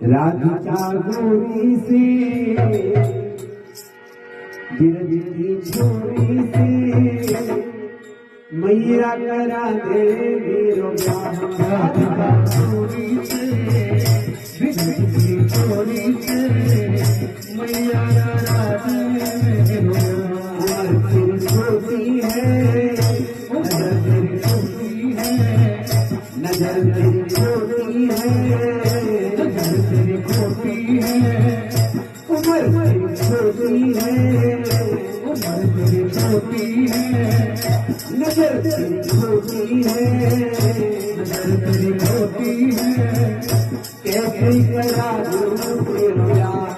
राधिका गोरी से गिरती छोरी से मैया करा दे मेरो ब्याह। राधिका गोरी से गिरती छोरी से मैया करा दे मेरो ब्याह। तेरी छोटी है नजर, तेरी छोटी है नजर, तेरी छोटी है उम्र तेरी छोटी है, उम्र तेरी छोटी है, नजर तेरी छोटी है, नजर तेरी छोटी है। कैसे करा दूं तेरा प्यार,